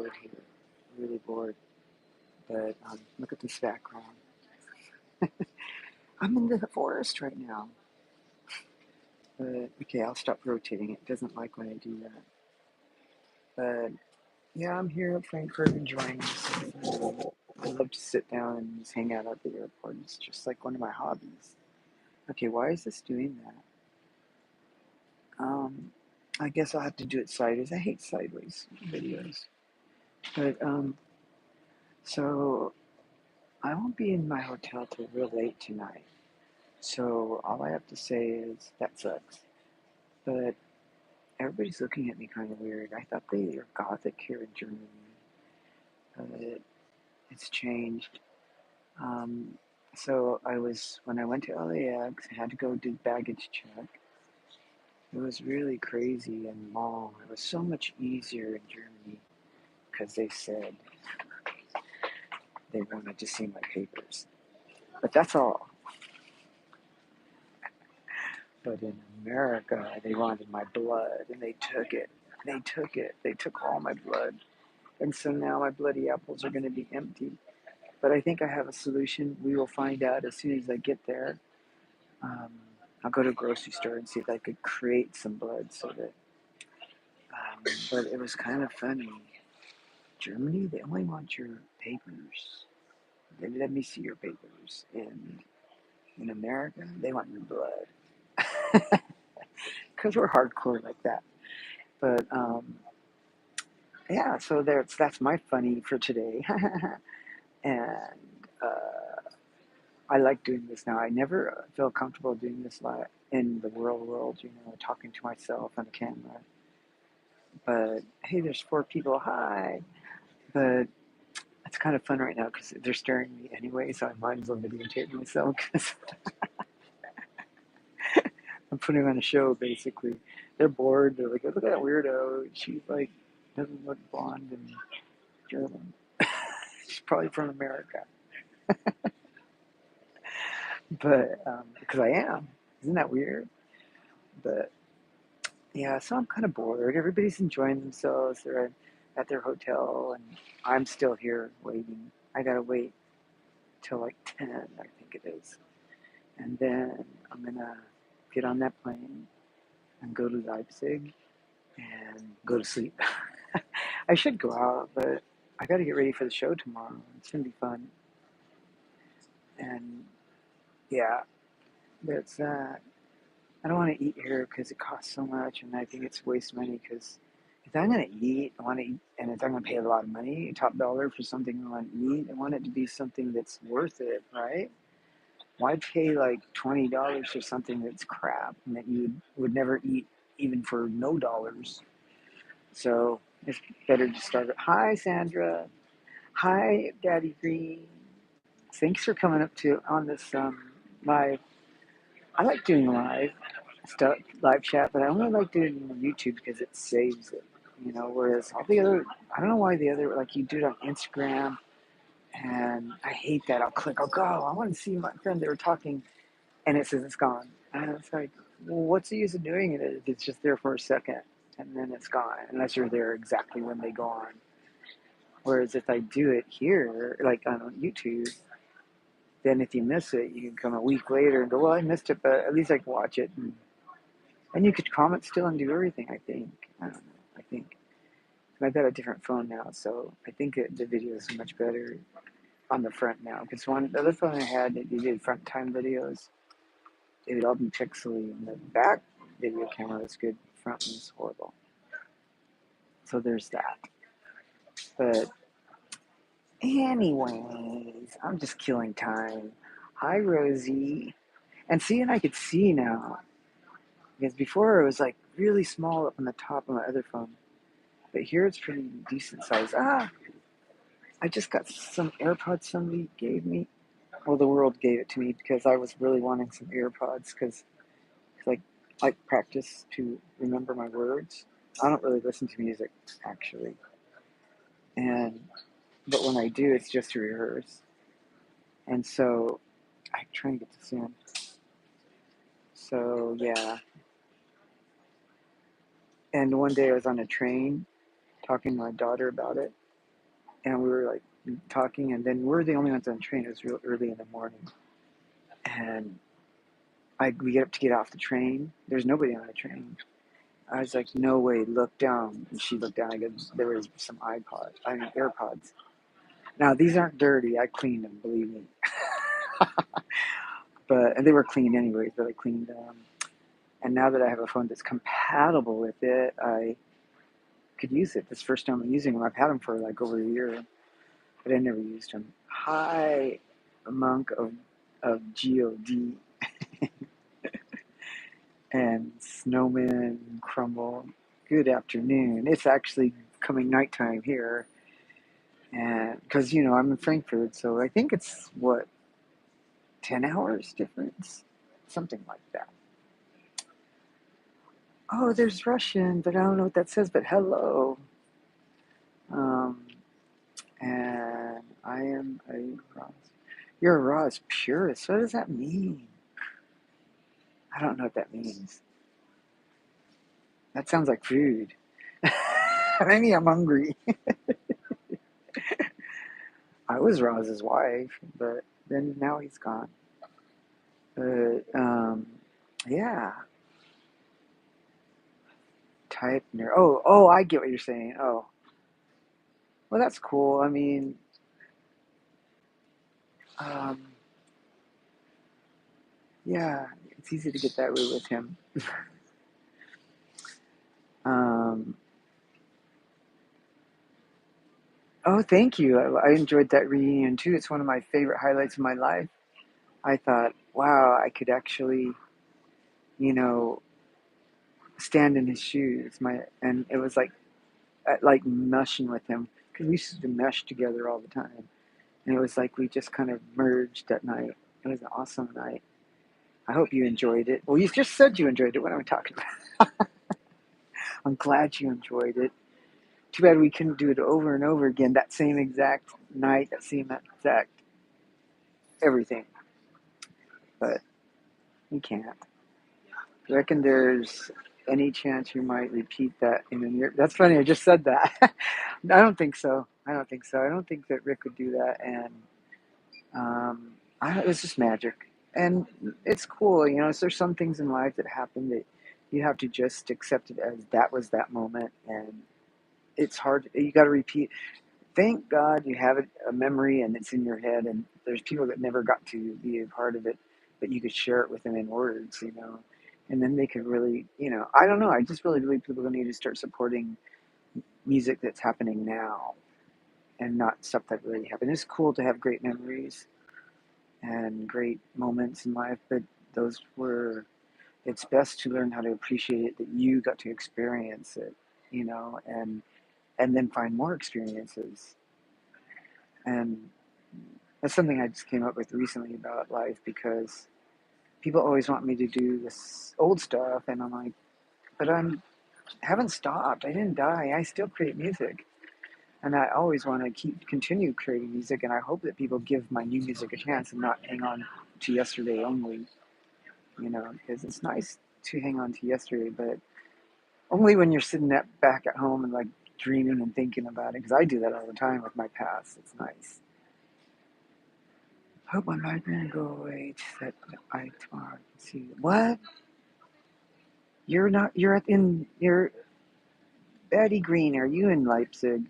bored here, really bored. But look at this background. I'm in the forest right now. But okay, I'll stop rotating. It doesn't like when I do that. But yeah, I'm here at Frankfurt enjoying this. I love to sit down and just hang out at the airport. It's just like one of my hobbies. Okay, why is this doing that? I guess I'll have to do it sideways. I hate sideways videos. But so I won't be in my hotel till real late tonight. So all I have to say is that sucks. But everybody's looking at me kind of weird. I thought they were gothic here in Germany. But it's changed. Um, so when I went to LAX, I had to go do baggage check. It was really crazy and long. It was so much easier in Germany because they said they wanted to see my papers. But that's all. But in America, they wanted my blood, and they took it. They took it. They took all my blood. And so now my bloody apples are going to be empty. But I think I have a solution. We will find out as soon as I get there. Um, I'll go to a grocery store and see if I could create some blood so that. But it was kind of funny. Germany, they only want your papers. They let me see your papers. And in America, they want your blood. Because we're hardcore like that. But yeah, so that's my funny for today. And I like doing this now. I never feel comfortable doing this live in the real world, talking to myself on the camera. But hey, there's 4 people. Hi. But it's kind of fun right now because they're staring at me anyway, so I might as well videotape myself because I'm putting on a show basically. They're bored. They're like, look at that weirdo. She's like, doesn't look blonde and German. She's probably from America. But because I am. Isn't that weird? But yeah, so I'm kind of bored. Everybody's enjoying themselves. They're at their hotel, and I'm still here waiting. I gotta wait till like 10, I think it is. And then I'm gonna get on that plane and go to Leipzig and go to sleep. I should go out, but I gotta get ready for the show tomorrow. It's gonna be fun. And yeah, that's that. I don't want to eat here because it costs so much, and I think it's waste money. Because if I'm gonna eat, I want to eat, and if I'm gonna pay a lot of money, top dollar for something I want to eat, I want it to be something that's worth it, right? Why pay like $20 for something that's crap and that you would never eat even for no dollars? So it's better to start it. Hi, Sandra. Hi, Daddy Green. Thanks for coming up to on this live. I like doing live chat, but I only like doing it on YouTube because it saves it. Whereas all the other, I don't know why the other, like you do it on Instagram, and I hate that. I'll go, I want to see my friend. They were talking, and it says it's gone. And it's like, well, what's the use of doing it if it's just there for a second and then it's gone, unless you're there exactly when they go on. Whereas if I do it here, like on YouTube, then if you miss it, you can come a week later and go, well, I missed it, but at least I can watch it. And you could comment still and do everything, I think. I don't know. I think. I've got a different phone now, so I think the video is much better on the front now. Because the other phone I had, it did front time videos. It would all be pixely, and the back video camera was good. Front was horrible. So there's that. But anyways, I'm just killing time. Hi, Rosie. And I could see now. Because before it was like really small up on the top of my other phone. But here it's pretty decent size. I just got some AirPods somebody gave me. Well, the world gave it to me because I was really wanting some AirPods because I practice to remember my words. I don't really listen to music, actually. But when I do, it's just to rehearse. And so I'm trying to get this in. So, yeah. And one day I was on a train talking to my daughter about it. and we were like talking, and then we're the only ones on the train. It was real early in the morning, and we get up to get off the train. There's nobody on the train. I was like, no way, look down. And she looked down. I go, there was some AirPods. Now, these aren't dirty. I cleaned them, believe me. And they were clean anyways, but I cleaned them. And now that I have a phone that's compatible with it, I could use it. This first time I'm using them. I've had them for like over a year, but I never used them. Hi, monk of God and snowman crumble. Good afternoon. It's actually coming nighttime here, and because I'm in Frankfurt, so I think it's what 10 hours difference, something like that. Oh, there's Russian, but I don't know what that says. But hello, um, and I am a Ross. You're a Ross purist. What does that mean? I don't know what that means. That sounds like food. Maybe I'm hungry. I was Roz's wife, but then now he's gone. But yeah, type nerd. Oh, I get what you're saying. Oh, well, that's cool. I mean, um, yeah, it's easy to get that way with him. Um, oh, thank you. I enjoyed that reunion too. It's one of my favorite highlights of my life. I thought, wow, I could actually, you know, stand in his shoes. And it was like meshing with him because we used to mesh together all the time. And it was like we just kind of merged that night. It was an awesome night. I hope you enjoyed it. Well, you just said you enjoyed it. What am I talking about? I'm glad you enjoyed it. Too bad we couldn't do it over and over again. That same exact night, that same exact everything. But we can't. I reckon there's any chance you might repeat that in a year. That's funny. I just said that. I don't think so. I don't think so. I don't think that Rick would do that. And it was just magic. And it's cool. So there's some things in life that happen that you have to just accept it as that was that moment. And it's hard. You got to repeat. Thank God you have a memory and it's in your head. And there's people that never got to be a part of it, but you could share it with them in words. And then they could really, I don't know. I just really believe people need to start supporting music that's happening now and not stuff that really happened. It's cool to have great memories and great moments in life, but it's best to learn how to appreciate it that you got to experience it, and then find more experiences. And that's something I just came up with recently about life because people always want me to do this old stuff, and I'm like, but haven't stopped. I didn't die. I still create music. And I always want to continue creating music, and I hope that people give my new music a chance and not hang on to yesterday only, because it's nice to hang on to yesterday, but only when you're sitting back at home and like dreaming and thinking about it, because I do that all the time with my past. It's nice. Hope my migraine go away that I tomorrow can see. What? You're not, you're Betty Green. Are you in Leipzig?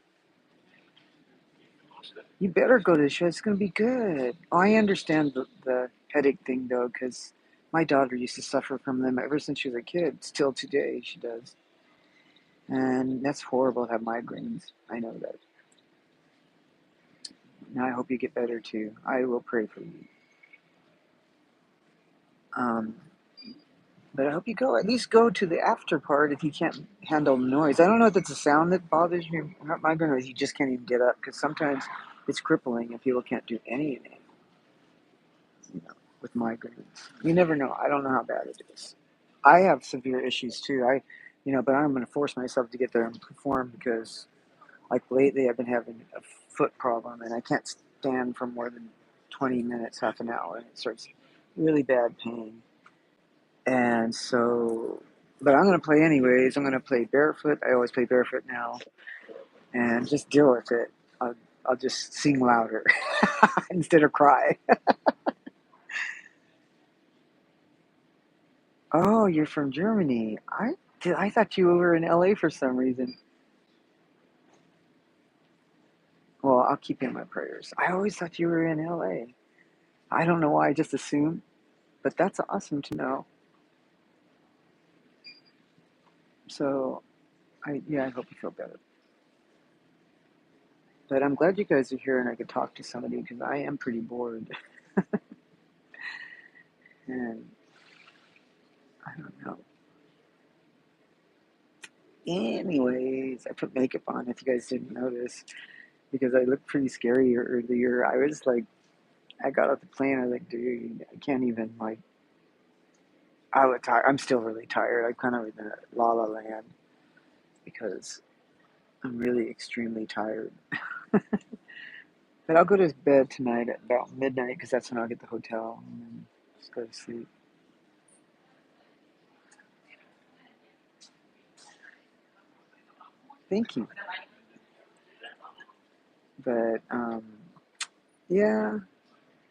You better go to the show. It's going to be good. Oh, I understand the headache thing, though, because my daughter used to suffer from them ever since she was a kid. Still today, she does. And that's horrible to have migraines. I know that. And I hope you get better, too. I will pray for you. Um, but I hope you go. At least go to the after part if you can't handle noise. I don't know if it's a sound that bothers you. Not migraine, or you just can't even get up, because sometimes it's crippling and people can't do anything. With migraines. You never know. I don't know how bad it is. I have severe issues too. But I'm going to force myself to get there and perform because, like lately, I've been having a foot problem and I can't stand for more than 20 minutes, half an hour, and it starts really bad pain. And so, but I'm going to play anyways. I'm going to play barefoot. I always play barefoot now, and just deal with it. I'll I'll just sing louder instead of cry. Oh, you're from Germany. I thought you were in LA for some reason. Well, I'll keep you in my prayers. I always thought you were in LA. I don't know why, I just assumed, but that's awesome to know. So, I hope you feel better. But I'm glad you guys are here and I could talk to somebody because I am pretty bored. And I don't know. Anyways, I put makeup on if you guys didn't notice because I looked pretty scary earlier. I was like, I got off the plane. I was like, dude, I can't even like. I was tired. I'm still really tired. I'm kind of in a la la land because I'm really extremely tired. But I'll go to bed tonight at about midnight because that's when I'll get the hotel and then just go to sleep. Thank you. But yeah,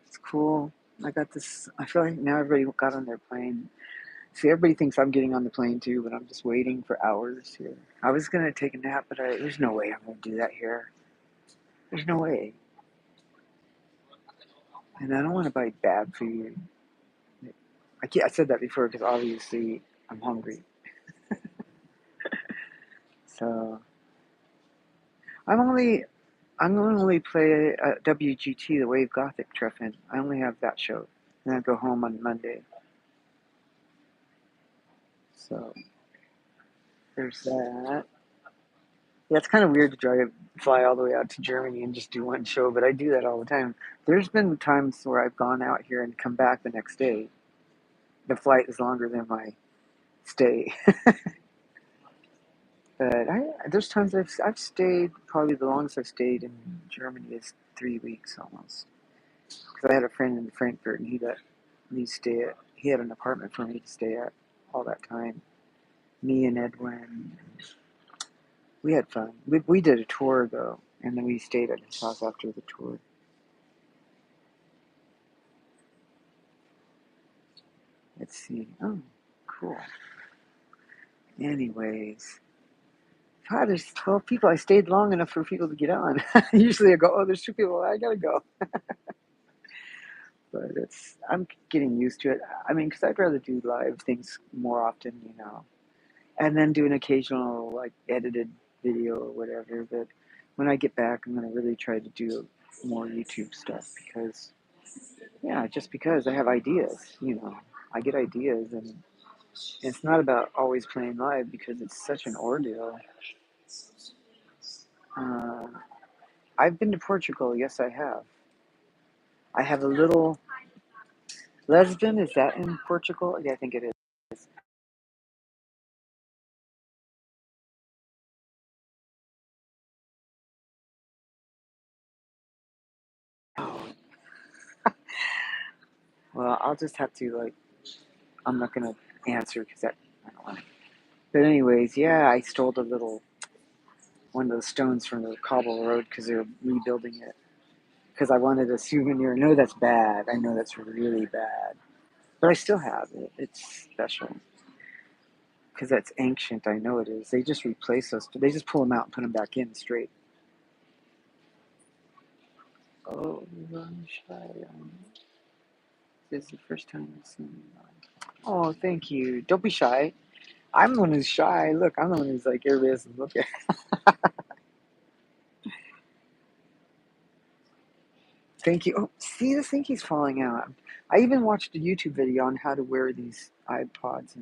it's cool. I got this. I feel like now everybody got on their plane. See, everybody thinks I'm getting on the plane too, but I'm just waiting for hours here. I was gonna take a nap, but there's no way I'm gonna do that here. There's no way. And I don't want to buy bad food. I said that before because obviously I'm hungry. So I'm only I'm going to only play WGT, the Wave Gothic Treffin. I only have that show, and I go home on Monday. So there's that. Yeah, it's kind of weird to fly all the way out to Germany and just do one show, but I do that all the time. There's been times where I've gone out here and come back the next day. The flight is longer than my stay. But there's times I've stayed, probably the longest I've stayed in Germany is 3 weeks almost. Because I had a friend in Frankfurt and he had an apartment for me to stay at all that time. Me and Edwin, we had fun. We did a tour though, and then we stayed at his house after the tour. Let's see. Oh, cool. Anyways, God, there's 12 people. I stayed long enough for people to get on. Usually I go, oh, there's 2 people. I gotta go. But I'm getting used to it. I mean, because I'd rather do live things more often, and then do an occasional like edited video or whatever. But when I get back, I'm gonna really try to do more YouTube stuff because, yeah, just because I have ideas. I get ideas, and it's not about always playing live because it's such an ordeal. Uh, I've been to Portugal. Yes, I have. I have a little Lesbian. Is that in Portugal? Yeah, I think it is. Oh, well, I'll just have to like. I'm not gonna answer because I don't want to. But anyways, yeah, I stole the little one of the stones from the cobble road because they're rebuilding it. Because I wanted a souvenir. I know that's bad. I know that's really bad. But I still have it. It's special. Because that's ancient. I know it is. They just replace those. They just pull them out and put them back in straight. Oh, I'm shy. This is the first time I've seen you. Oh, thank you. Don't be shy. I'm the one who's shy. Look, I'm the one who's like, everybody doesn't look at. Thank you. Oh, see, the thingy's falling out. I even watched a YouTube video on how to wear these iPods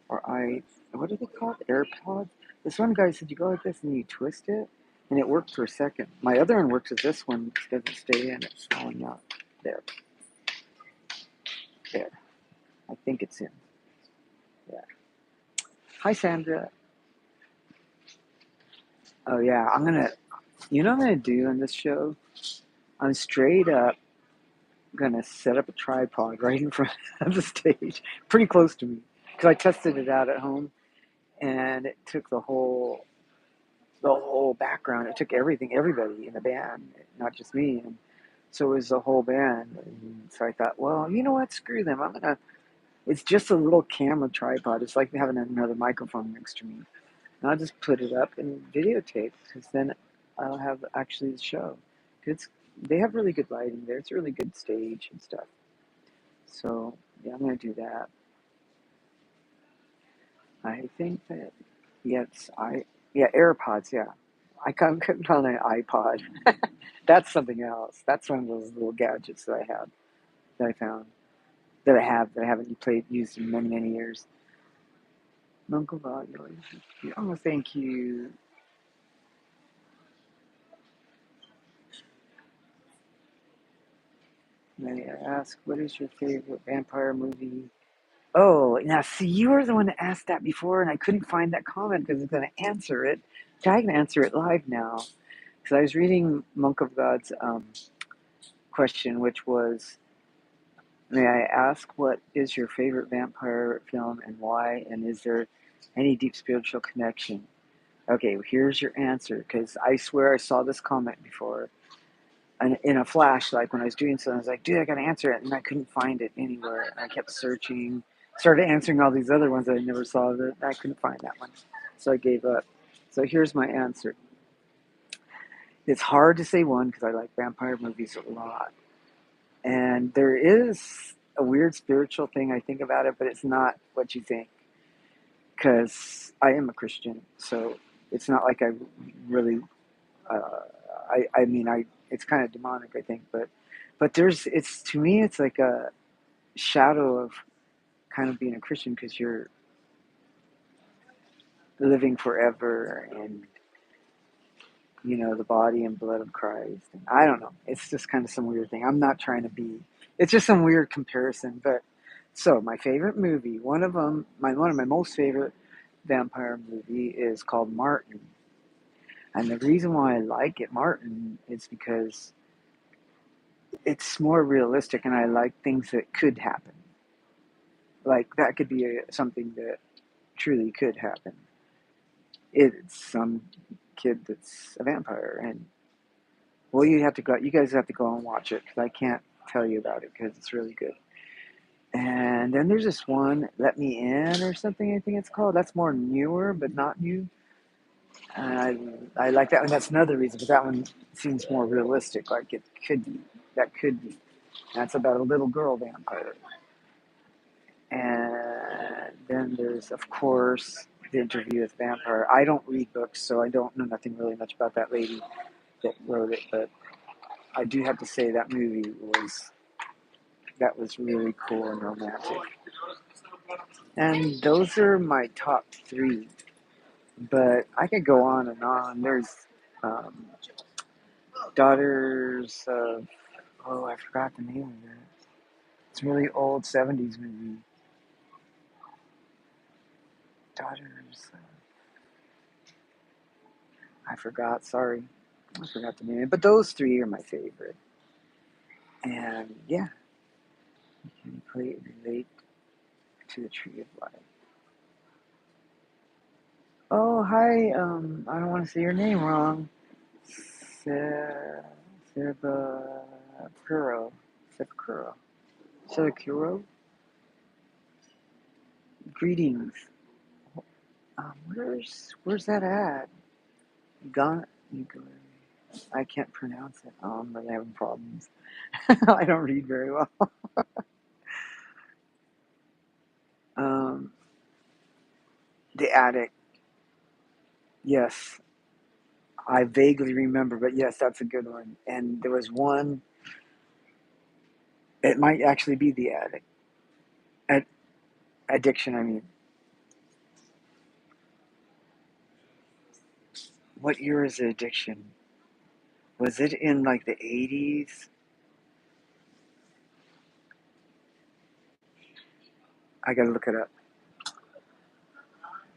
what are they called? AirPods? This one guy said you go like this and you twist it, and it worked for a second. My other one works with this one, which doesn't stay in. It's falling out. There. There. I think it's in. Yeah. Hi, Sandra. Oh, yeah. You know what I'm going to do on this show? I'm straight up going to set up a tripod right in front of the stage, pretty close to me. Because I tested it out at home, and it took the whole the whole background. It took everything, everybody in the band, not just me. And so it was the whole band. And so I thought, well, you know what? Screw them. It's just a little camera tripod. It's like having another microphone next to me. And I'll just put it up and videotape because then I'll have actually the show. It's, they have really good lighting there. It's a really good stage and stuff. So, yeah, I'm going to do that. I think that, yes, AirPods, yeah. Couldn't call it an iPod. That's something else. That's one of those little gadgets that I have, that I found, that I haven't used in many, many years. Uncle Bob, oh, thank you. May I ask, what is your favorite vampire movie? Oh, now see, you were the one that asked that before, and I couldn't find that comment because I was going to answer it. I can answer it live now. Because I was reading Monk of God's question, which was, may I ask what is your favorite vampire film and why, and is there any deep spiritual connection? Okay, well, here's your answer, because I swear I saw this comment before, and in a flash, like when I was doing something, I was like, dude, I gotta answer it, and I couldn't find it anywhere. I kept searching, started answering all these other ones that I never saw, that I couldn't find that one, so I gave up. So here's my answer. It's hard to say one because I like vampire movies a lot. And there is a weird spiritual thing I think about it, but it's not what you think. Because I am a Christian, so it's not like I really. Uh, I mean, it's kind of demonic, I think, but it's to me, it's like a shadow of kind of being a Christian because you're living forever and the body and blood of Christ. And I don't know. It's just kind of some weird thing. I'm not trying to be. It's just some weird comparison. But so my favorite movie, one of my most favorite vampire movie is called Martin. And the reason why I like it, Martin, is because it's more realistic, and I like things that could happen. Like that could be something that truly could happen. It's some kid that's a vampire, and well, you have to go. You guys have to go and watch it because I can't tell you about it because it's really good. And then there's this one, Let Me In or something. I think it's called. That's more newer, but not new. And I like that one. That's another reason, but that one seems more realistic. Like it could be. That could be. That's about a little girl vampire. And then there's, of course, The Interview with Vampire. I don't read books, so I don't know nothing really much about that lady that wrote it, but I do have to say that was really cool and romantic. And those are my top three. But I could go on and on. There's um, Daughters of, oh, I forgot the name of it. It's a really old 70s movie. Daughters of, I forgot, sorry. I forgot the name. But those three are my favorite. And yeah, you can relate to the Tree of Life. Oh, hi. I don't want to say your name wrong. Sepakuro. Sepakuro. Sepakuro. Greetings. Where's that at? Gon. I can't pronounce it. I'm really having problems. I don't read very well. Um, the Attic. Yes, I vaguely remember, but yes, that's a good one. And there was one. It might actually be the Attic. Ad- Addiction. I mean, what year is the Addiction? Was it in like the 80s? I gotta look it up.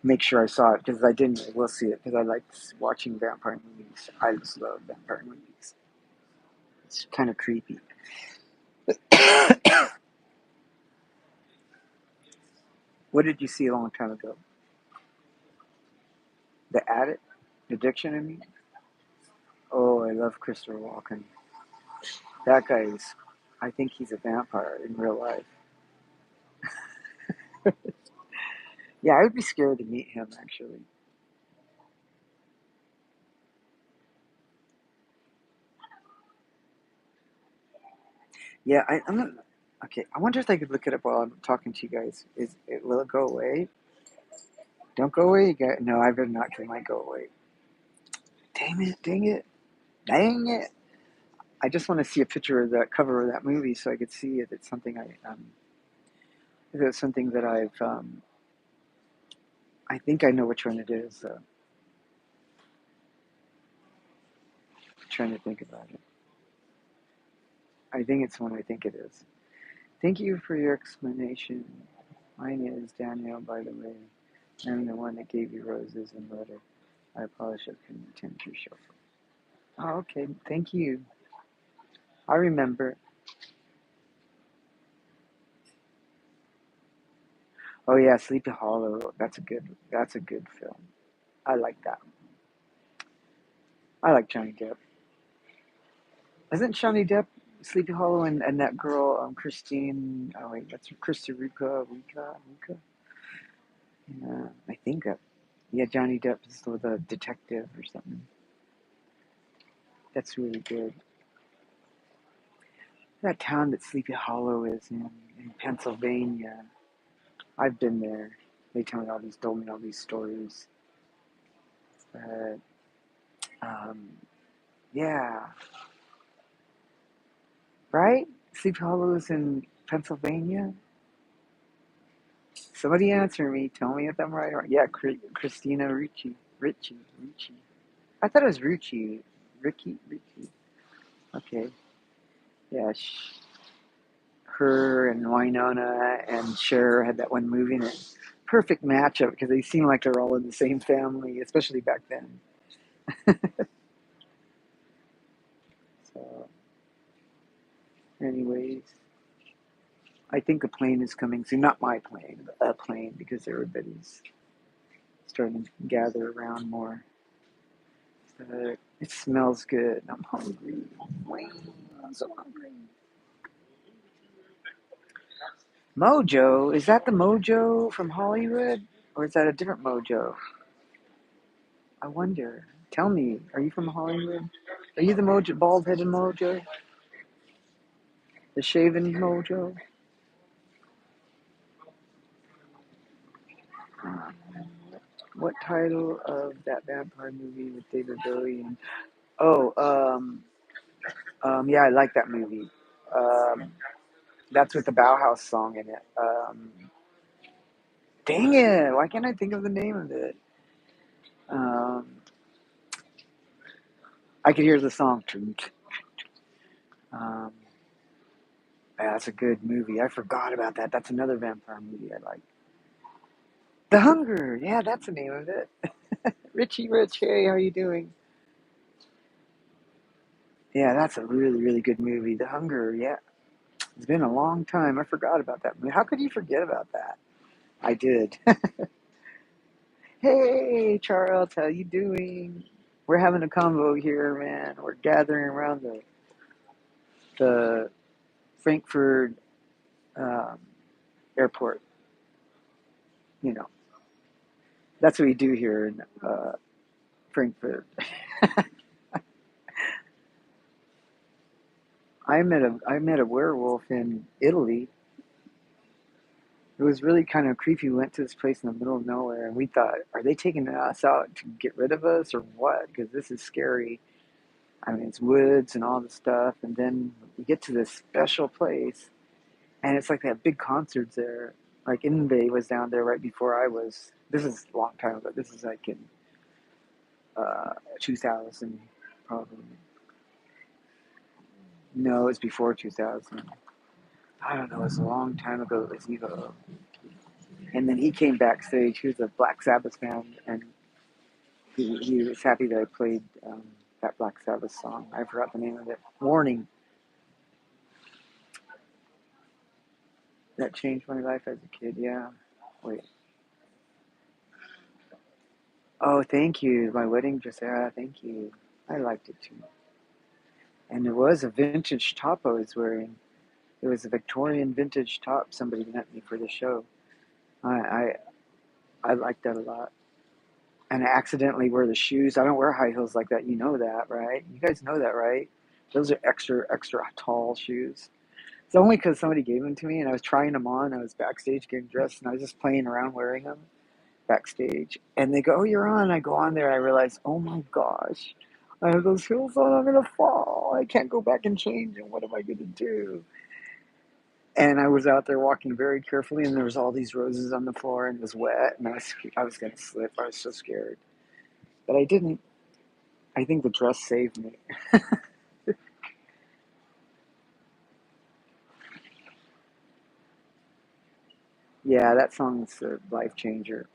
Make sure I saw it because I didn't. We'll see it because I like watching vampire movies. I just love vampire movies. It's kind of creepy. What did you see a long time ago? The Attic? Addiction, I mean. Oh, I love Christopher Walken. That guy's, I think he's a vampire in real life. Yeah, I would be scared to meet him, actually. Yeah, I'm not. Okay, I wonder if I could look it up while I'm talking to you guys. Will it go away? Don't go away, you guys. No, I better not, 'cause it might go away. Dang it! Dang it! Dang it! I just want to see a picture of that cover of that movie so I could see if it's something if it's something that I think I know which one it is. Trying to think about it. I think it's one I think it is. Thank you for your explanation. My name is Danielle, by the way. I'm the one that gave you roses and letter. I apologize I couldn't attend your show. Oh, okay. Thank you. I remember. Oh yeah, Sleepy Hollow. That's a good film. I like that. I like Johnny Depp. Isn't Johnny Depp Sleepy Hollow and that girl, Christine, oh wait, that's Krista Rika? Yeah, I think that, yeah, Johnny Depp is the detective or something. That's really good. That town that Sleepy Hollow is in Pennsylvania. I've been there. They told me all these stories. But, um, yeah, right? Sleepy Hollow is in Pennsylvania. Somebody answer me. Tell me if I'm right or wrong. Yeah, Christina Ricci. I thought it was Ricky. Okay. Yeah, her and Winona and Cher had that one movie, and it perfect matchup because they seem like they're all in the same family, especially back then. So, anyways, I think a plane is coming soon. Not my plane, but a plane because everybody's starting to gather around more. It smells good. I'm hungry. I'm so hungry. Mojo? Is that the Mojo from Hollywood? Or is that a different Mojo? I wonder. Tell me, are you from Hollywood? Are you the Mojo, bald-headed Mojo? The shaven Mojo? Uh, what title of that vampire movie with David Bowie? Oh, yeah, I like that movie. Um, that's with the Bauhaus song in it. Dang it! Why can't I think of the name of it? Um, I could hear the song. Um, yeah, that's a good movie. I forgot about that. That's another vampire movie I like. The Hunger. Yeah, that's the name of it. Richie Rich. Hey, how you doing? Yeah, that's a really, really good movie. The Hunger. Yeah, it's been a long time. I forgot about that movie. How could you forget about that? I did. Hey, Charles, how you doing? We're having a convo here, man. We're gathering around the Frankfurt um, airport. You know, that's what we do here in Frankfurt. I met a werewolf in Italy. It was really kind of creepy. We went to this place in the middle of nowhere, and we thought, are they taking us out to get rid of us or what? Because this is scary. I mean, it's woods and all the stuff, and then we get to this special place, and it's like they have big concerts there. Like Inbay was down there right before I was. This is a long time ago. This is like in 2000, probably. No, it was before 2000. I don't know. It was a long time ago. It was Eva O. And then he came backstage. He was a Black Sabbath fan, and he was happy that I played that Black Sabbath song. I forgot the name of it. Warning. That changed my life as a kid. Yeah. Wait. Oh, thank you. My wedding dress. Yeah, thank you. I liked it too. And it was a vintage top I was wearing. It was a Victorian vintage top somebody lent me for the show. I I, I liked that a lot. And I accidentally wear the shoes. I don't wear high heels like that. You know that, right? You guys know that, right? Those are extra tall shoes. It's only because somebody gave them to me and I was trying them on. I was backstage getting dressed and I was just playing around wearing them backstage. And they go, "Oh, you're on." I go on there. I realize, oh my gosh, I have those heels on. I'm going to fall. I can't go back and change. And what am I going to do? And I was out there walking very carefully, and there was all these roses on the floor, and it was wet, and I was going to slip. I was so scared, but I didn't. I think the dress saved me. Yeah, that song's a life changer.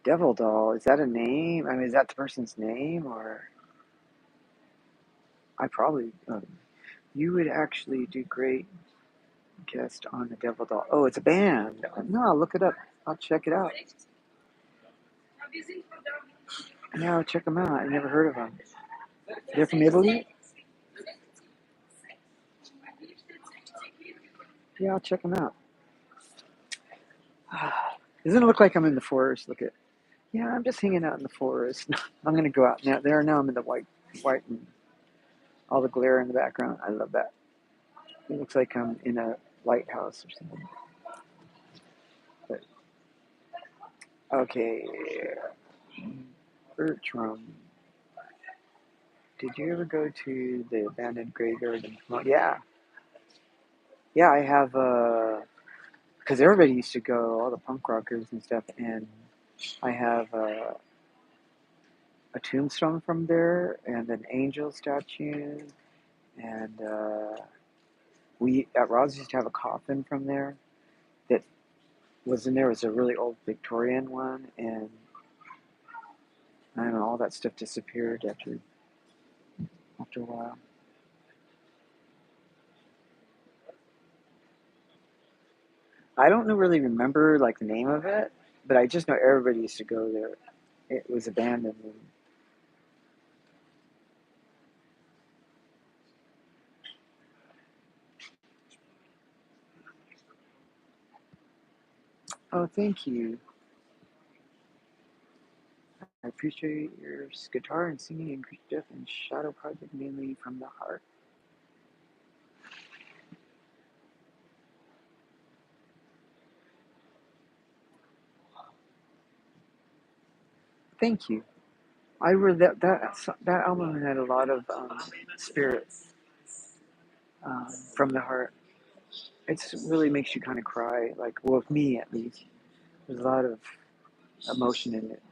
Devil Doll, is that a name? I mean, is that the person's name, or I probably you would actually do great guest on the Devil Doll. Oh, it's a band. No, I'll look it up. I'll check it out. Yeah, I'll check them out. I never heard of them. They're from Italy. Yeah, I'll check them out. Doesn't it look like I'm in the forest? Look at. Yeah, I'm just hanging out in the forest. I'm gonna go out now. There now. I'm in the white, and all the glare in the background. I love that. It looks like I'm in a lighthouse or something. But okay, Bertram. Did you ever go to the abandoned graveyard in Vermont? Yeah, yeah. I have. Because everybody used to go, all the punk rockers and stuff, and I have a tombstone from there and an angel statue, and we at Ross used to have a coffin from there that was in there. It was a really old Victorian one, and I don't know, all that stuff disappeared after a while. I don't really remember like the name of it, but I just know everybody used to go there. It was abandoned. And, oh, thank you. I appreciate your guitar and singing and Death and Shadow Project mainly from the heart. Thank you. I read that album had a lot of spirit from the heart. It really makes you kind of cry. Like, well, with me at least, there's a lot of emotion in it,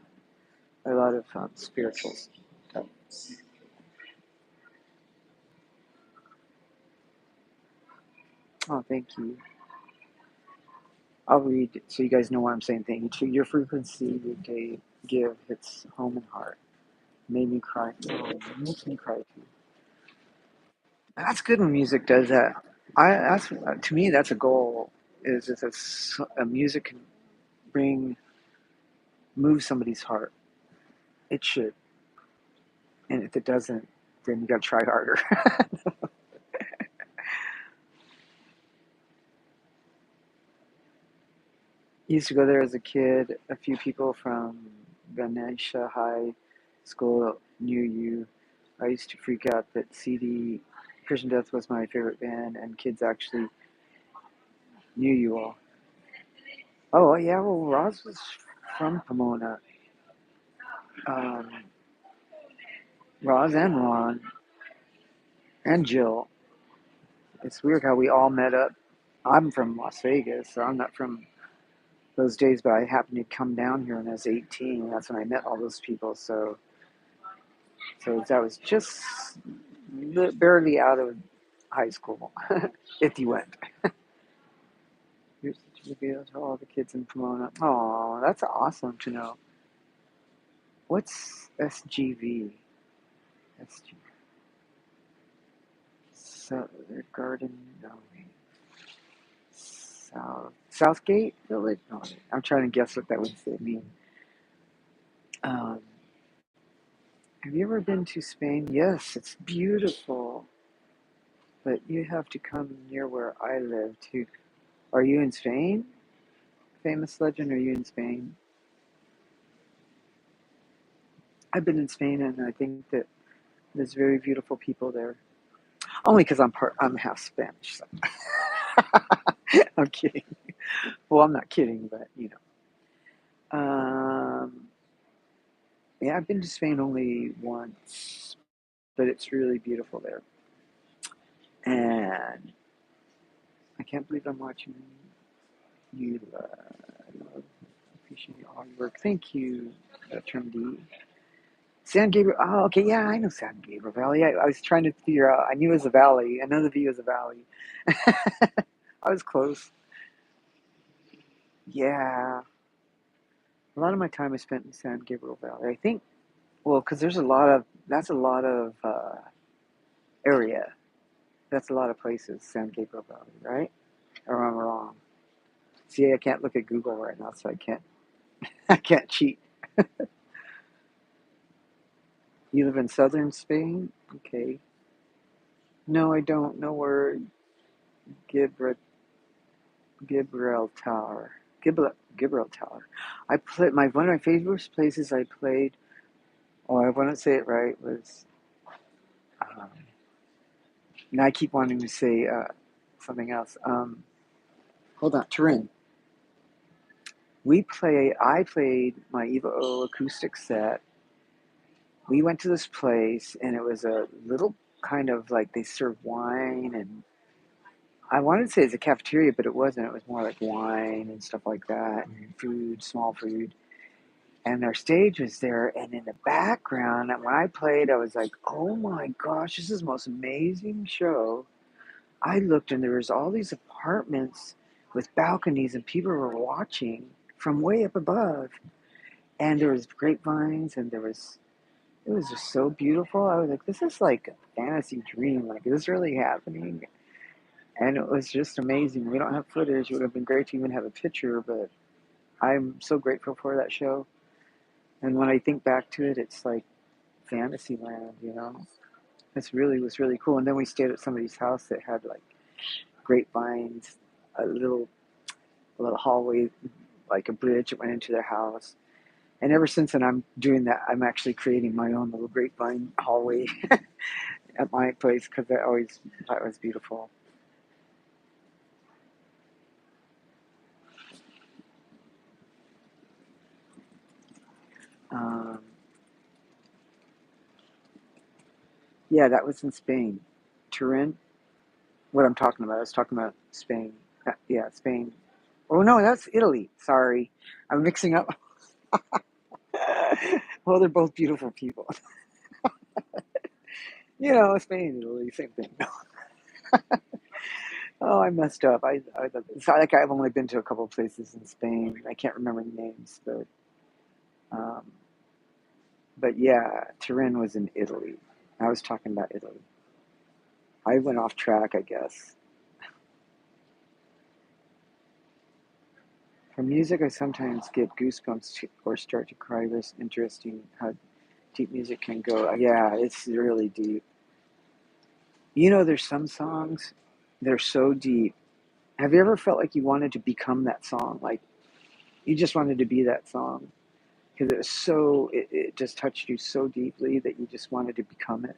a lot of spiritual stuff. Oh, thank you. I'll read so you guys know what I'm saying. Thank you. To your frequency, your day give hits home and heart. Made me cry. Oh, it makes me cry too. That's good when music does that. That's to me that's a goal. Is if a music can bring move somebody's heart. It should, and if it doesn't, then you got to try harder. Used to go there as a kid. A few people from Ganesha High School knew you. I used to freak out that CD Christian Death was my favorite band, and kids actually knew you all. Oh yeah, well Roz was from Pomona. Um, Roz and Ron and Jill. It's weird how we all met up. I'm from Las Vegas, so I'm not from those days, but I happened to come down here when I was 18. That's when I met all those people. So that was just barely out of high school, if you went. Here's the video to all the kids in Pomona. Oh, that's awesome to know. What's SGV? SGV. So their garden, no, south. Southgate Village? No, I'm trying to guess what that would mean. Um, have you ever been to Spain? Yes, it's beautiful. But you have to come near where I live too. Are you in Spain? Famous legend, are you in Spain? I've been in Spain and I think that there's very beautiful people there. Only because I'm half Spanish. So. I'm kidding. Well, I'm not kidding, but you know. Yeah, I've been to Spain only once, but it's really beautiful there. And I can't believe I'm watching you. I love, appreciate all your work. Thank you, Term D. San Gabriel. Oh, okay. Yeah, I know San Gabriel Valley. I was trying to figure out. I knew it was a valley. I know the view is a valley. I was close. Yeah. A lot of my time is spent in San Gabriel Valley. I think, well, because that's a lot of area. That's a lot of places, San Gabriel Valley, right? Or am I wrong? See, I can't look at Google right now, so I can't cheat. You live in southern Spain? Okay. No, I don't know where Gibra, Gibraltar Tower. I played one of my favorite places I played. Oh, I want to say it right. Was um, now I keep wanting to say something else. Hold on, Turin. I played my Eva O acoustic set. We went to this place, and it was a little kind of like they served wine, and I wanted to say it's a cafeteria, but it wasn't. It was more like wine and stuff like that, and food, small food. And their stage was there, and in the background, when I played, I was like, "Oh my gosh, this is the most amazing show!" I looked, and there was all these apartments with balconies, and people were watching from way up above. And there was grapevines, and it was just so beautiful. I was like, "This is like a fantasy dream. Like, is this really happening?" And it was just amazing. We don't have footage. It would have been great to even have a picture, but I'm so grateful for that show. And when I think back to it, it's like fantasy land, you know? It was really cool. And then we stayed at somebody's house that had like grapevines, a little hallway, like a bridge that went into their house. And ever since then, I'm doing that. I'm actually creating my own little grapevine hallway at my place because I always thought it was beautiful. Um, yeah, that was in Spain. Turin. What I'm talking about. I was talking about Spain. Yeah, Spain. Oh no, that's Italy. Sorry, I'm mixing up. Well, they're both beautiful people. You know, Spain and Italy, same thing. Oh, I messed up. It's not like I've only been to a couple of places in Spain. I can't remember the names, um, but yeah, Turin was in Italy. I was talking about Italy. I went off track, I guess. For music, I sometimes get goosebumps or start to cry. It's interesting how deep music can go. Yeah, it's really deep. You know, there's some songs, they're so deep. Have you ever felt like you wanted to become that song? Like you just wanted to be that song because it just touched you so deeply that you just wanted to become it.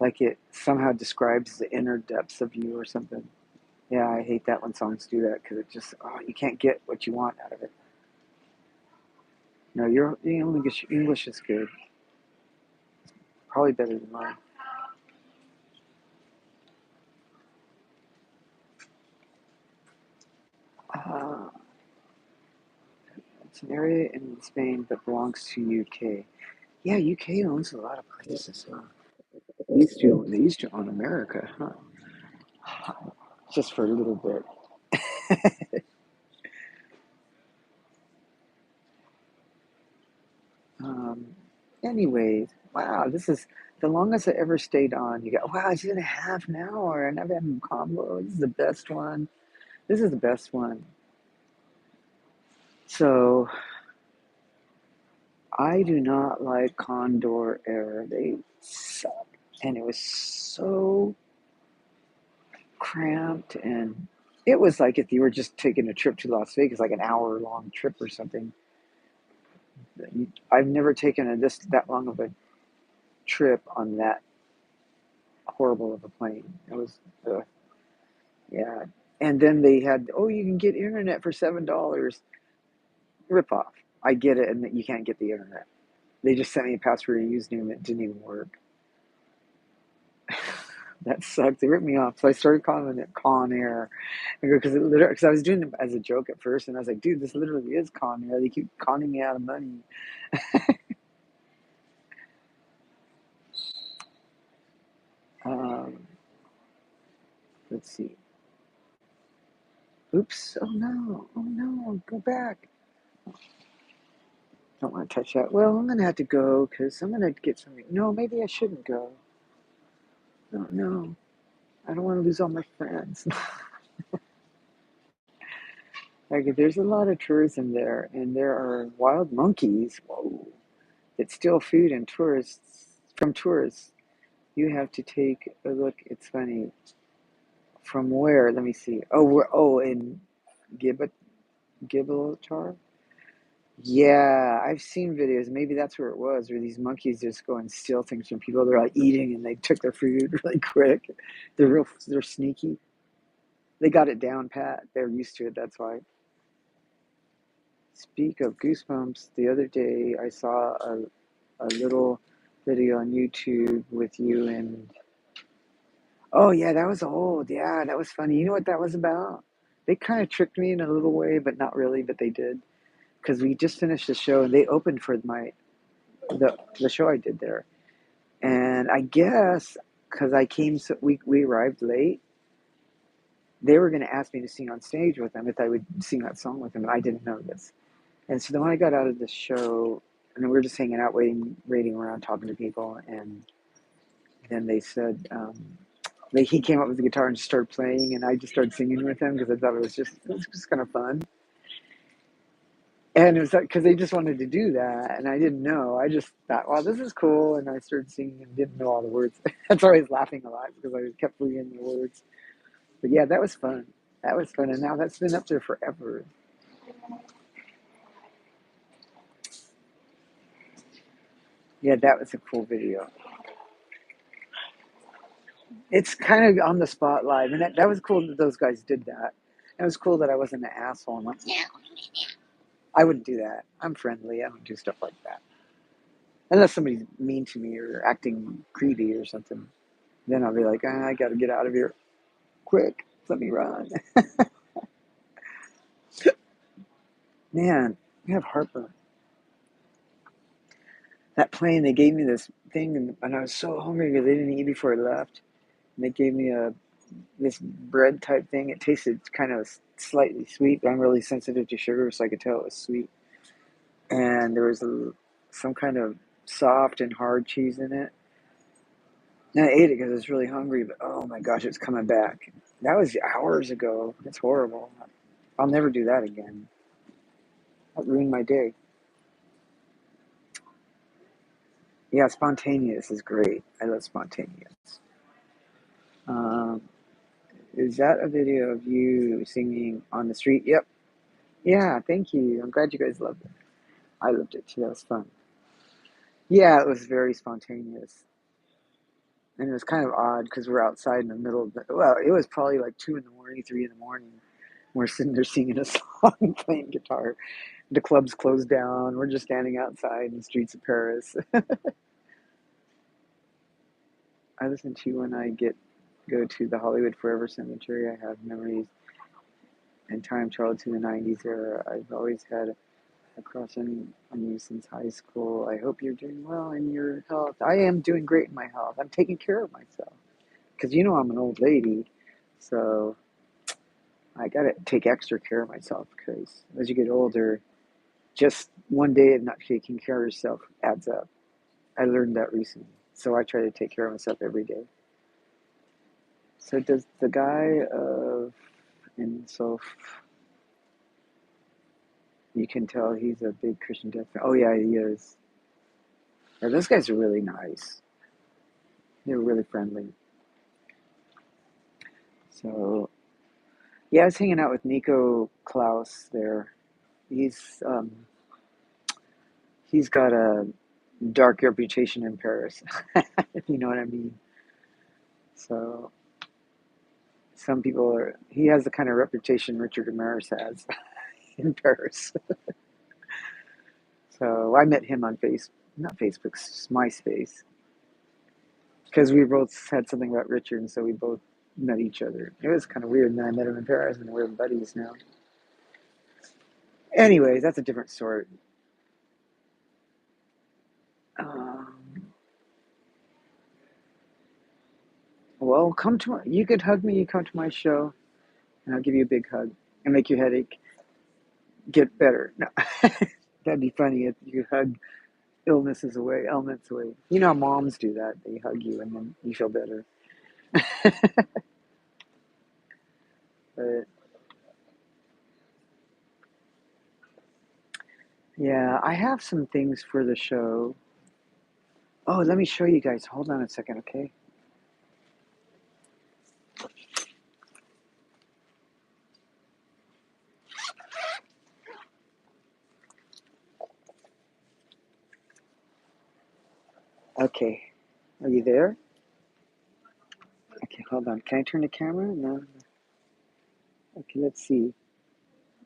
Like it somehow describes the inner depths of you or something. Yeah, I hate that when songs do that because you can't get what you want out of it. No, your English is good. Probably better than mine. Uh, it's an area in Spain that belongs to UK. Yeah, UK owns a lot of places. Huh? They used to own America, huh? Just for a little bit. Um, anyways, wow, this is the longest I ever stayed on. You got wow, it's 2.5 an hour, and I've had combo. This is the best one. This is the best one. So I do not like Condor Air. They suck. And it was so cramped, and it was like if you were just taking a trip to Las Vegas, like an hour long trip or something. I've never taken this that long of a trip on that horrible of a plane. It was, yeah. And then they had, oh, you can get internet for $7. Rip off. I get it, and that you can't get the internet. They just sent me a password and username that didn't even work. That sucked. They ripped me off. So I started calling it Con Air. Because I was doing it as a joke at first, and I was like, dude, this literally is Con Air. They keep conning me out of money. Um, let's see. Oops. Oh no. Oh no. Go back. Don't want to touch that. Well, I'm going to have to go because I'm going to get something. No, maybe I shouldn't go. No, no. I don't want to lose all my friends. Like, there's a lot of tourism there, and there are wild monkeys. Whoa. That steal food and tourists from tourists. You have to take a look. It's funny. From where? Let me see. In Gibraltar. Gibraltar. Yeah, I've seen videos. Maybe that's where it was, where these monkeys just go and steal things from people. They're like eating, and they took their food really quick. They're sneaky. They got it down pat. They're used to it. That's why. Speak of goosebumps. The other day, I saw a little video on YouTube with you and. Oh yeah, that was old. Yeah, that was funny. You know what that was about? They kind of tricked me in a little way, but not really. But they did because we just finished the show and they opened for the show I did there. And I guess because I came, so we arrived late, they were going to ask me to sing on stage with them if I would sing that song with them, and I didn't know this. And so then when I got out of the show, and we were just hanging out, waiting around, talking to people, and then they said, he came up with the guitar and just started playing, and I just started singing with him because I thought it was just kind of fun. And it was like, because they just wanted to do that, and I didn't know. I just thought, wow, this is cool, and I started singing and didn't know all the words. That's why I was laughing a lot because I kept forgetting the words. But yeah, that was fun. That was fun, and now that's been up there forever. Yeah, that was a cool video. It's kind of on the spotlight, and that was cool that those guys did that. It was cool that I wasn't an asshole and like, yeah, I wouldn't do that. I'm friendly. I don't do stuff like that unless somebody's mean to me or acting creepy or something. Then I'll be like, I got to get out of here quick. Let me run. Man, I have heartburn. That plane, they gave me this thing, and I was so hungry because they didn't eat before I left. And they gave me this bread type thing. It tasted kind of slightly sweet, but I'm really sensitive to sugar, so I could tell it was sweet. And there was some kind of soft and hard cheese in it. And I ate it because I was really hungry, but oh my gosh, it's coming back. That was hours ago. It's horrible. I'll never do that again. That ruined my day. Yeah, spontaneous is great. I love spontaneous. Um, is that a video of you singing on the street? Yep. Yeah, thank you. I'm glad you guys loved it. I loved it too. That was fun. Yeah, it was very spontaneous. And it was kind of odd because we're outside in the middle of well, it was probably like 2 in the morning, 3 in the morning. We're sitting there singing a song, playing guitar. The club's closed down. We're just standing outside in the streets of Paris. I listen to when I go to the Hollywood Forever Cemetery. I have memories and time travel to the 90s era. I've always had a crush on you since high school. I hope you're doing well in your health. I am doing great in my health. I'm taking care of myself. Because I'm an old lady. So I got to take extra care of myself because as you get older, just one day of not taking care of yourself adds up. I learned that recently. So I try to take care of myself every day. So does the guy of And so you can tell he's a big Christian Death fan. Oh yeah, he is. Yeah, those guys are really nice. They're really friendly. So yeah, I was hanging out with Nico Klaus there. He's um, he's got a dark reputation in Paris, if you know what I mean. So some people are. He has the kind of reputation Richard Ramirez has in Paris. So I met him on not Facebook, MySpace, because we both had something about Richard, and so we both met each other. It was kind of weird, and then I met him in Paris, and we're buddies now. Anyways, that's a different story. Um, well, come to you could hug me. You come to my show, and I'll give you a big hug and make your headache get better. No, that'd be funny if you hug illnesses away, ailments away. You know how moms do that. They hug you and then you feel better. But yeah, I have some things for the show. Oh, let me show you guys. Hold on a second, okay? Okay. Are you there? Okay, hold on. Can I turn the camera? No. Okay, let's see.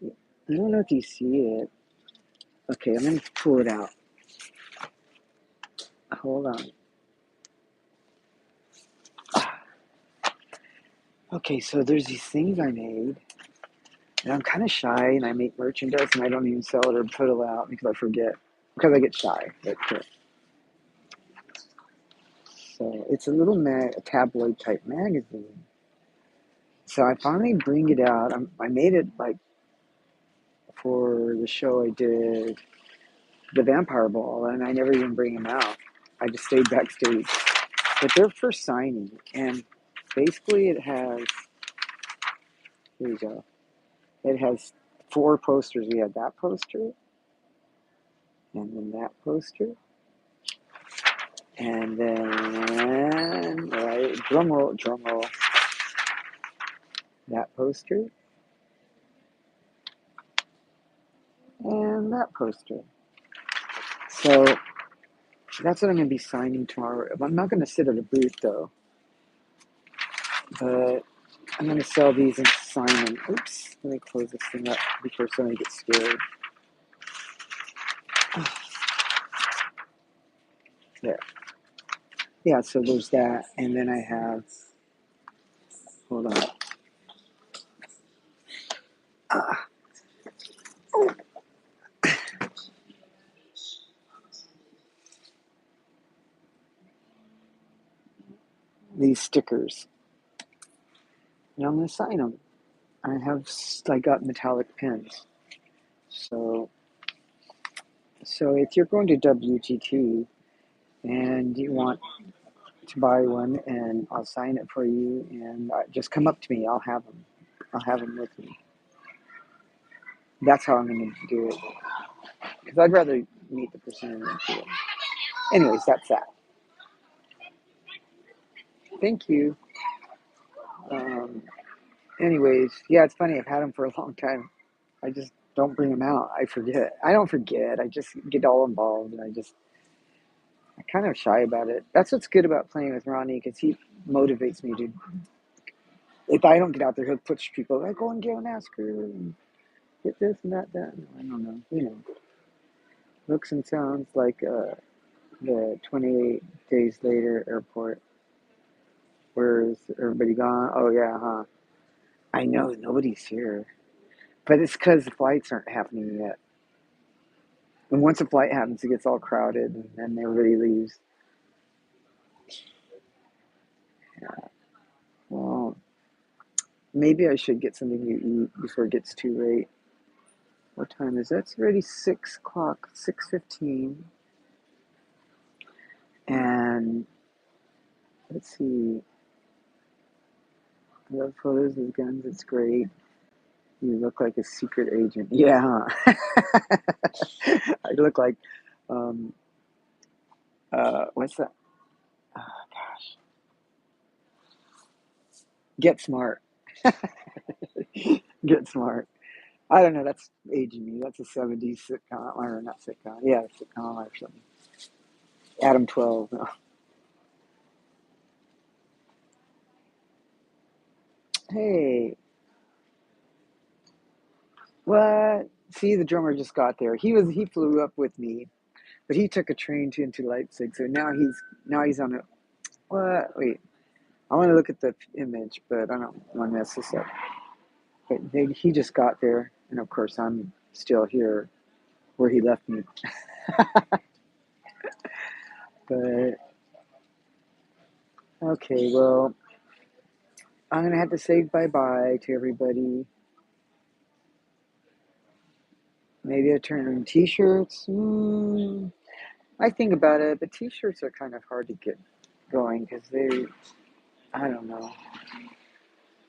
I don't know if you see it. Okay, I'm going to pull it out. Hold on. Okay, so there's these things I made. And I'm kind of shy, and I make merchandise, and I don't even sell it or put it out because I forget. Because I get shy. So it's a little a tabloid type magazine. So I finally bring it out. I made it like for the show I did, the Vampire Ball, and I never even bring them out. I just stayed backstage. But they're for signing, and basically it has, here you go, it has 4 posters. We had that poster, and then that poster, and then, right, drum roll, that poster, and that poster. So that's what I'm going to be signing tomorrow. I'm not going to sit at a booth though, but I'm going to sell these and sign them. Oops, let me close this thing up before somebody gets scared. There. Yeah, so there's that. And then I have, hold on. Ah, these stickers. And I'm going to sign them. I got metallic pens. So if you're going to WGT and you want to buy one, and I'll sign it for you, and just come up to me. I'll have them. I'll have them with me. That's how I'm going to do it. Because I'd rather meet the person than do it. Anyways, that's that. Thank you. Um, anyways, yeah, it's funny. I've had them for a long time. I just don't bring them out. I forget. I don't forget. I just get all involved, and I'm kind of shy about it. That's what's good about playing with Ronnie, because he motivates me to. If I don't get out there, he'll push people like, go and get an Asker and get this and that. No, I don't know. Looks and sounds like the 28 days later airport. Where's everybody gone? Oh yeah, huh? I know nobody's here, but it's because the flights aren't happening yet. And once a flight happens, it gets all crowded, and then everybody leaves. Yeah. Well, maybe I should get something to eat before it gets too late. What time is that? It's already 6 o'clock, 6:15. And let's see. I love photos of guns. It's great. You look like a secret agent. Yeah. I look like, um, what's that? Oh, gosh. Get smart. Get smart. I don't know. That's aging me. That's a 70s sitcom, or not sitcom. Yeah, sitcom or something. Adam 12. No. Hey, what? See, the drummer just got there. He flew up with me, but he took a train into Leipzig. So now he's on a what? Wait, I want to look at the image, but I don't want to mess this up. But he just got there, and of course I'm still here where he left me. But okay, well, I'm gonna have to say bye bye to everybody. Maybe I turn in T-shirts. I think about it, but T-shirts are kind of hard to get going because I don't know.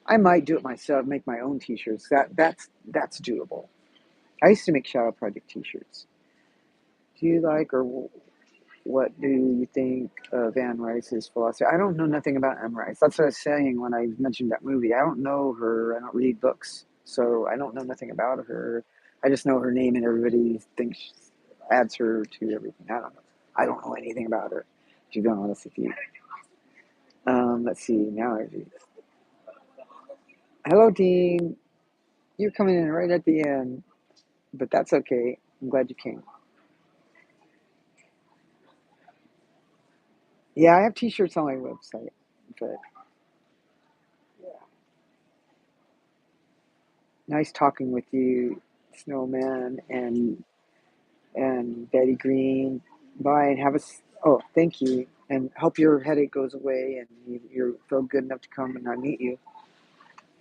I might do it myself, make my own T-shirts. That's doable. I used to make Shadow Project T-shirts. Do you like or what do you think of Anne Rice's philosophy? I don't know nothing about Anne Rice. That's what I was saying when I mentioned that movie. I don't know her. I don't read books, so I don't know nothing about her. I just know her name, and everybody thinks adds her to everything. I don't know. I don't know anything about her. To be honest with you. Let's see. Now I read. Hello, Dean. You're coming in right at the end, but that's okay. I'm glad you came. Yeah, I have T-shirts on my website, but nice talking with you, Snowman and Betty Green. Bye and oh, thank you, and hope your headache goes away and you feel good enough to come and I meet you.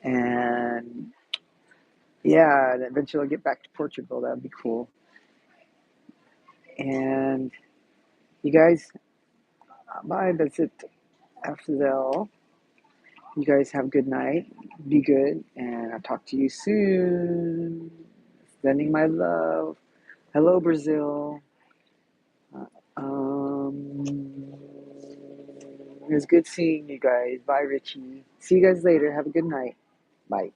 And yeah, and eventually I'll get back to Portugal. That'd be cool. And you guys, bye. That's it. After that, you guys have a good night. Be good, and I'll talk to you soon. Sending my love. Hello, Brazil. Um, it was good seeing you guys. Bye, Richie. See you guys later. Have a good night. Bye.